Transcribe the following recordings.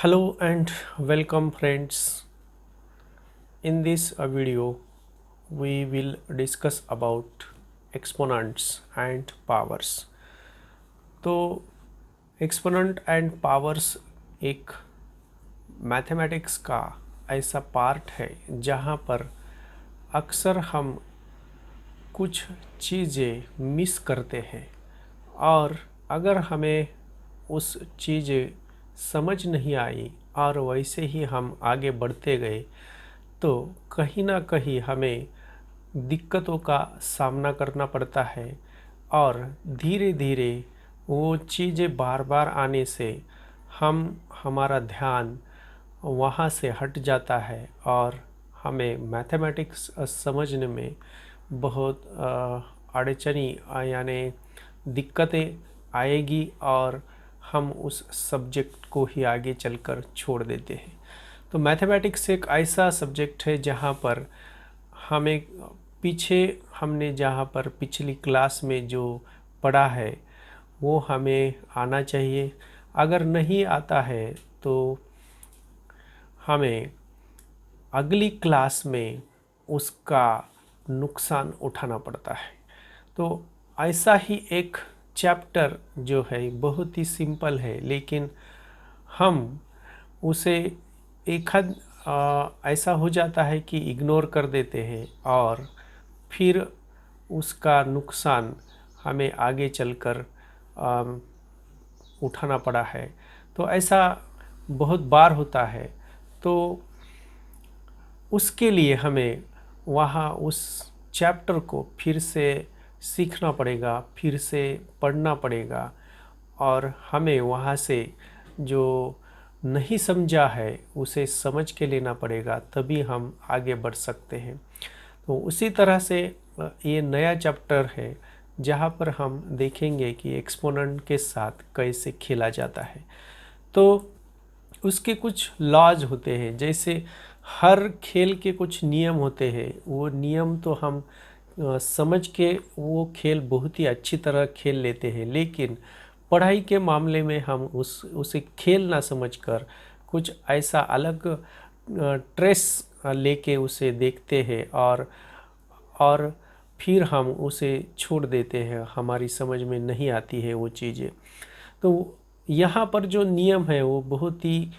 Hello and welcome friends. In this video we will discuss about exponents and powers. तो exponent and powers एक mathematics का ऐसा part है जहाँ पर अक्सर हम कुछ चीज़ें मिस करते हैं और अगर हमें उस चीज़ें समझ नहीं आई और वैसे ही हम आगे बढ़ते गए तो कहीं ना कहीं हमें दिक्कतों का सामना करना पड़ता है और धीरे धीरे वो चीज़ें बार बार आने से हमारा ध्यान वहाँ से हट जाता है और हमें मैथमेटिक्स समझने में बहुत अड़चनी यानी दिक्कतें आएगी और हम उस सब्जेक्ट को ही आगे चलकर छोड़ देते हैं। तो मैथमेटिक्स एक ऐसा सब्जेक्ट है जहाँ पर हमें हमने जहाँ पर पिछली क्लास में जो पढ़ा है वो हमें आना चाहिए। अगर नहीं आता है तो हमें अगली क्लास में उसका नुकसान उठाना पड़ता है। तो ऐसा ही एक चैप्टर जो है बहुत ही सिंपल है, लेकिन हम उसे ऐसा हो जाता है कि इग्नोर कर देते हैं और फिर उसका नुकसान हमें आगे चलकर उठाना पड़ा है। तो ऐसा बहुत बार होता है। तो उसके लिए हमें वहाँ उस चैप्टर को फिर से सीखना पड़ेगा, फिर से पढ़ना पड़ेगा और हमें वहाँ से जो नहीं समझा है उसे समझ के लेना पड़ेगा, तभी हम आगे बढ़ सकते हैं। तो उसी तरह से ये नया चैप्टर है जहाँ पर हम देखेंगे कि एक्सपोनेंट के साथ कैसे खेला जाता है। तो उसके कुछ लॉज होते हैं, जैसे हर खेल के कुछ नियम होते हैं। वो नियम तो हम समझ के वो खेल बहुत ही अच्छी तरह खेल लेते हैं, लेकिन पढ़ाई के मामले में हम उसे खेल ना समझकर कुछ ऐसा अलग ट्रेस लेके उसे देखते हैं और फिर हम उसे छोड़ देते हैं, हमारी समझ में नहीं आती है वो चीज़ें। तो यहाँ पर जो नियम है वो बहुत ही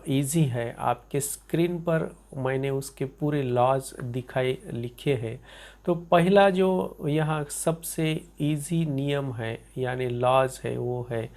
इजी है। आपके स्क्रीन पर मैंने उसके पूरे लॉज लिखे हैं। तो पहला जो यहाँ सबसे इजी नियम है यानी लॉज है वो है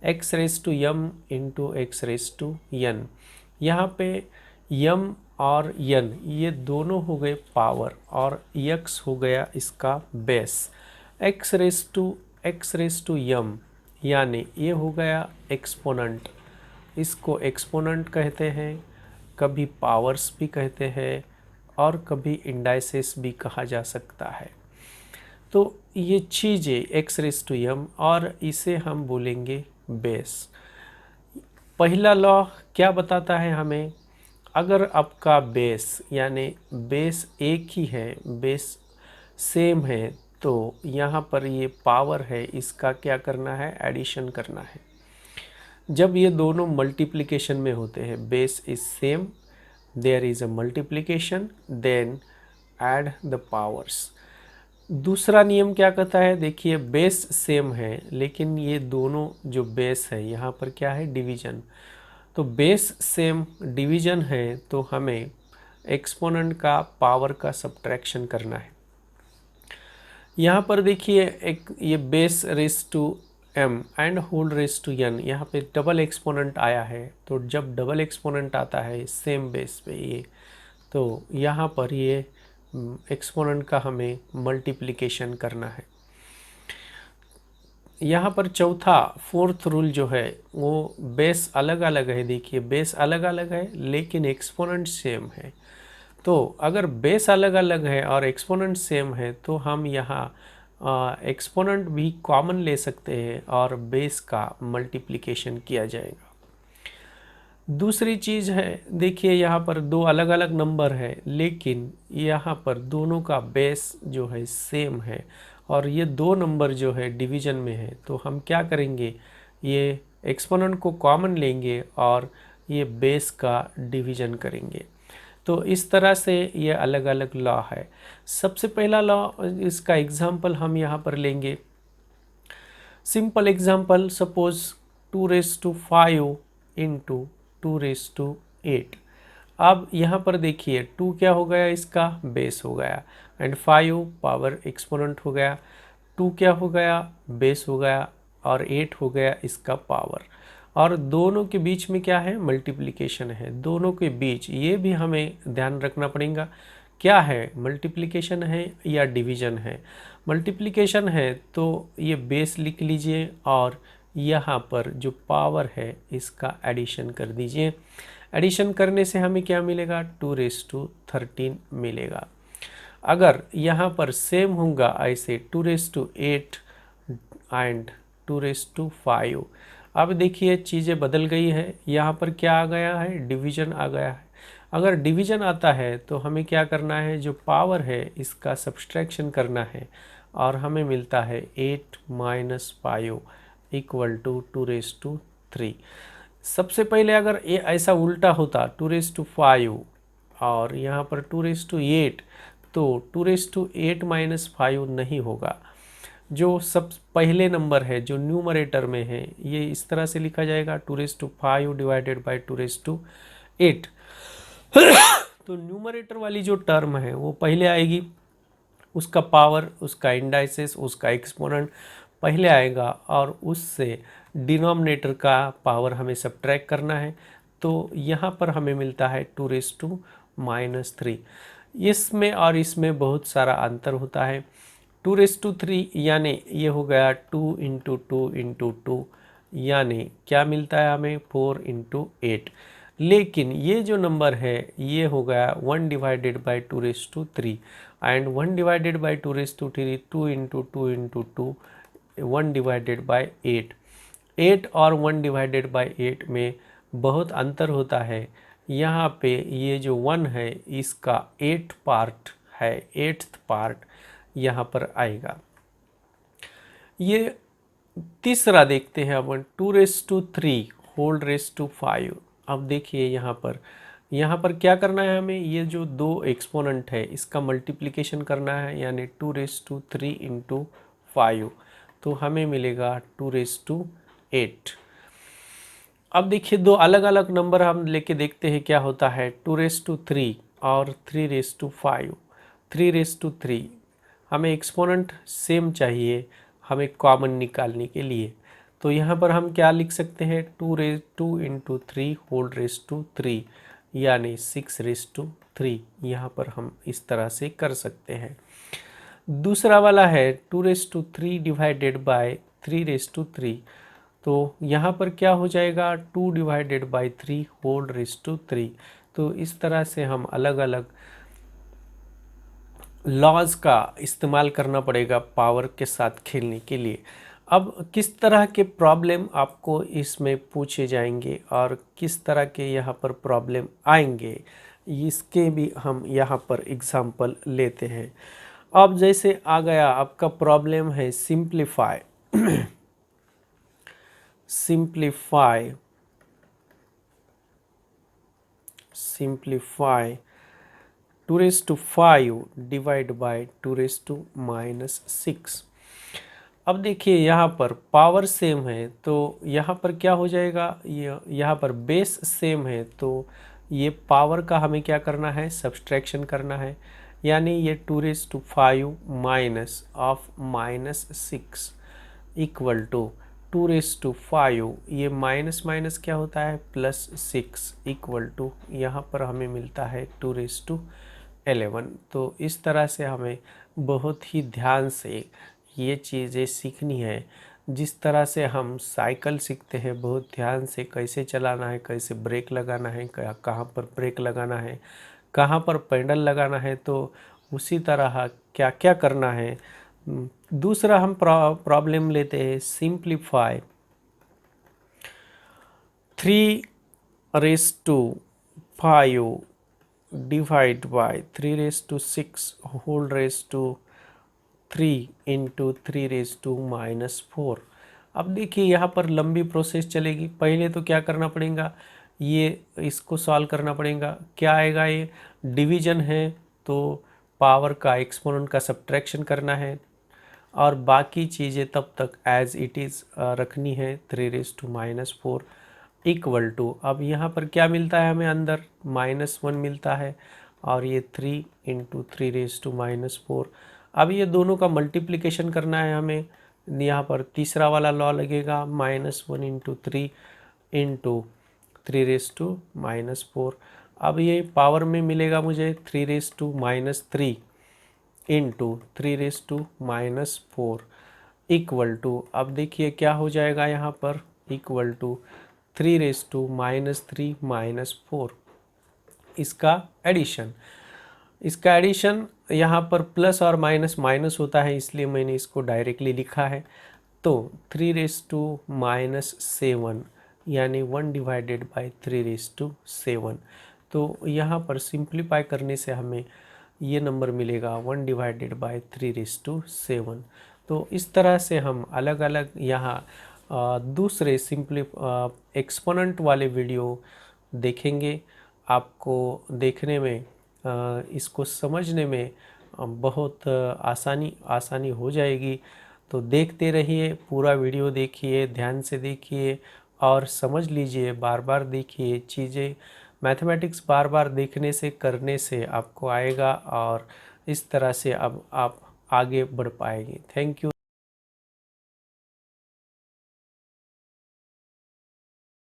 x raise to m into x raise to n. यहाँ पे यम और यन ये दोनों हो गए पावर और x हो गया इसका बेस। x रेस टू यम यानी ये हो गया एक्सपोनेंट। इसको एक्सपोनेंट कहते हैं, कभी पावर्स भी कहते हैं और कभी इंडाइसेस भी कहा जा सकता है। तो ये चीज़ें x रेस टू यम और इसे हम बोलेंगे बेस। पहला लॉ क्या बताता है हमें? अगर आपका बेस यानी बेस एक ही है, बेस सेम है, तो यहाँ पर ये पावर है, इसका क्या करना है? एडिशन करना है। जब ये दोनों मल्टीप्लिकेशन में होते हैं, base is same, there is a multiplication, then add the powers. दूसरा नियम क्या कहता है? देखिए बेस सेम है लेकिन ये दोनों जो बेस है यहाँ पर क्या है? डिवीजन। तो बेस सेम डिवीजन है तो हमें एक्सपोनेंट का पावर का सब्ट्रैक्शन करना है। यहाँ पर देखिए एक ये base raise to m and whole raise to n, यहाँ पे डबल एक्सपोनेंट आया है। तो जब डबल एक्सपोनेंट आता है सेम बेस पे ये, तो यहाँ पर ये एक्सपोनेंट का हमें मल्टीप्लिकेशन करना है। यहाँ पर फोर्थ रूल जो है वो बेस अलग अलग है। देखिए बेस अलग अलग है लेकिन एक्सपोनेंट सेम है। तो अगर बेस अलग अलग है और एक्सपोनेंट सेम है तो हम यहाँ एक्सपोनेंट भी कॉमन ले सकते हैं और बेस का मल्टीप्लिकेशन किया जाएगा। दूसरी चीज़ है, देखिए यहाँ पर दो अलग अलग नंबर है लेकिन यहाँ पर दोनों का बेस जो है सेम है और ये दो नंबर जो है डिवीज़न में है। तो हम क्या करेंगे? ये एक्सपोनेंट को कॉमन लेंगे और ये बेस का डिवीजन करेंगे। तो इस तरह से ये अलग अलग लॉ है। सबसे पहला लॉ, इसका एग्जाम्पल हम यहाँ पर लेंगे। Simple example, suppose 2⁵ into 2⁸। अब यहाँ पर देखिए 2 क्या हो गया, इसका बेस हो गया, एंड 5 पावर एक्सपोनेंट हो गया। 2 क्या हो गया, बेस हो गया, और 8 हो गया इसका पावर। और दोनों के बीच में क्या है, मल्टीप्लिकेशन है। दोनों के बीच ये भी हमें ध्यान रखना पड़ेगा, क्या है, मल्टीप्लिकेशन है या डिवीजन है। मल्टीप्लिकेशन है तो ये बेस लिख लीजिए, और यहाँ पर जो पावर है इसका एडिशन कर दीजिए। एडिशन करने से हमें क्या मिलेगा, 2⁵13 मिलेगा। अगर यहाँ पर सेम होगा ऐसे 2⁸ एंड 2⁵5, अब देखिए चीज़ें बदल गई है। यहाँ पर क्या आ गया है, डिवीजन आ गया है। अगर डिवीजन आता है तो हमें क्या करना है, जो पावर है इसका सब्सट्रैक्शन करना है, और हमें मिलता है 8 - 5 = 2⁵3। सबसे पहले अगर ये ऐसा उल्टा होता 2⁵5 और यहाँ पर 2⁵8, तो 2⁵8 - 5 नहीं होगा। जो सब पहले नंबर है जो न्यूमरेटर में है, ये इस तरह से लिखा जाएगा 2⁵5 डिवाइडेड बाई 2⁵8। तो न्यूमरेटर वाली जो टर्म है वो पहले आएगी, उसका पावर, उसका इंडाइसेस, उसका एक्सपोनेंट पहले आएगा, और उससे डिनोमिनेटर का पावर हमें सब्ट्रैक्ट करना है। तो यहाँ पर हमें मिलता है 2⁻³ इसमें और इसमें बहुत सारा अंतर होता है। 2⁵3 यानी ये हो गया 2 × 2 × 2, यानी क्या मिलता है हमें, 4 × 8। लेकिन ये जो नंबर है ये हो गया 1 divided by 2⁵3, and 1 divided by 2⁵3, 2 × 2 × 2, 1 divided by 8। 8 और 1 डिवाइडेड बाई 8 में बहुत अंतर होता है। यहाँ पे ये जो 1 है इसका 8 पार्ट है, 8th पार्ट यहाँ पर आएगा। ये तीसरा देखते हैं अपन, 2⁵3 अब देखिए यहाँ पर क्या करना है हमें, ये जो दो एक्सपोनेंट है इसका मल्टीप्लिकेशन करना है, यानी 2⁵3 × 5, तो हमें मिलेगा 2⁵8। अब देखिए दो अलग अलग नंबर हम लेके देखते हैं क्या होता है। 2⁵3 और 3⁵5। 3⁵3 हमें एक्सपोनेंट सेम चाहिए, हमें कॉमन निकालने के लिए। तो यहाँ पर हम क्या लिख सकते हैं, 2 × 3 यानी 6⁵3। यहाँ पर हम इस तरह से कर सकते हैं। दूसरा वाला है 2⁵3 डिवाइडेड बाय 3⁵3, तो यहाँ पर क्या हो जाएगा, 2 डिवाइडेड बाई 3⁵3। तो इस तरह से हम अलग अलग लॉज का इस्तेमाल करना पड़ेगा पावर के साथ खेलने के लिए। अब किस तरह के प्रॉब्लम आपको इसमें पूछे जाएंगे और किस तरह के यहाँ पर प्रॉब्लम आएंगे, इसके भी हम यहाँ पर एग्जांपल लेते हैं। अब जैसे आ गया आपका प्रॉब्लम है सिंप्लीफाई। Simplify 2⁵5 divide by 2⁻6। अब देखिए यहाँ पर पावर सेम है, तो यहाँ पर क्या हो जाएगा, ये यहाँ पर बेस सेम है, तो ये पावर का हमें क्या करना है, सब्सट्रैक्शन करना है। यानी ये 2⁵5 माइनस ऑफ -6 इक्वल टू 2⁵5, ये माइनस माइनस क्या होता है, +6 इक्वल टू, यहाँ पर हमें मिलता है 2⁻11। तो इस तरह से हमें बहुत ही ध्यान से ये चीज़ें सीखनी है। जिस तरह से हम साइकिल सीखते हैं बहुत ध्यान से, कैसे चलाना है, कैसे ब्रेक लगाना है, कहाँ पर ब्रेक लगाना है, कहाँ पर पेडल लगाना है, तो उसी तरह क्या क्या करना है। दूसरा हम प्रॉब्लम लेते हैं simplify 3⁵5 divide by 3⁵6 whole raise to 3 × 3⁻⁴। अब देखिए यहाँ पर लंबी प्रोसेस चलेगी। पहले तो क्या करना पड़ेगा, ये इसको सॉल्व करना पड़ेगा। क्या आएगा, ये डिवीजन है तो पावर का एक्सपोनेंट का सब्ट्रैक्शन करना है और बाकी चीज़ें तब तक एज इट इज़ रखनी है। 3⁻⁻4 इक्वल टू, अब यहाँ पर क्या मिलता है हमें, अंदर -1 मिलता है और ये 3 × 3⁻⁻4। अब ये दोनों का मल्टीप्लिकेशन करना है हमें। यहाँ पर तीसरा वाला लॉ लगेगा, -1 × 3 × 3⁻⁻4। अब ये पावर में मिलेगा मुझे 3⁻³ इंटू 3⁻⁻4 इक्वल टू, अब देखिए क्या हो जाएगा यहाँ पर, इक्वल टू 3⁻³ इसका एडिशन यहाँ पर प्लस और माइनस माइनस होता है, इसलिए मैंने इसको डायरेक्टली लिखा है। तो 3⁻7 यानी 1/3/7। तो यहाँ पर सिंप्लीफाई करने से हमें ये नंबर मिलेगा 1/3/7। तो इस तरह से हम अलग अलग यहाँ दूसरे एक्सपोनेंट वाले वीडियो देखेंगे। आपको देखने में, इसको समझने में बहुत आसानी हो जाएगी। तो देखते रहिए, पूरा वीडियो देखिए, ध्यान से देखिए और समझ लीजिए, बार बार देखिए चीज़ें। मैथमेटिक्स बार बार देखने से, करने से आपको आएगा और इस तरह से अब आप आगे बढ़ पाएंगे। Thank you.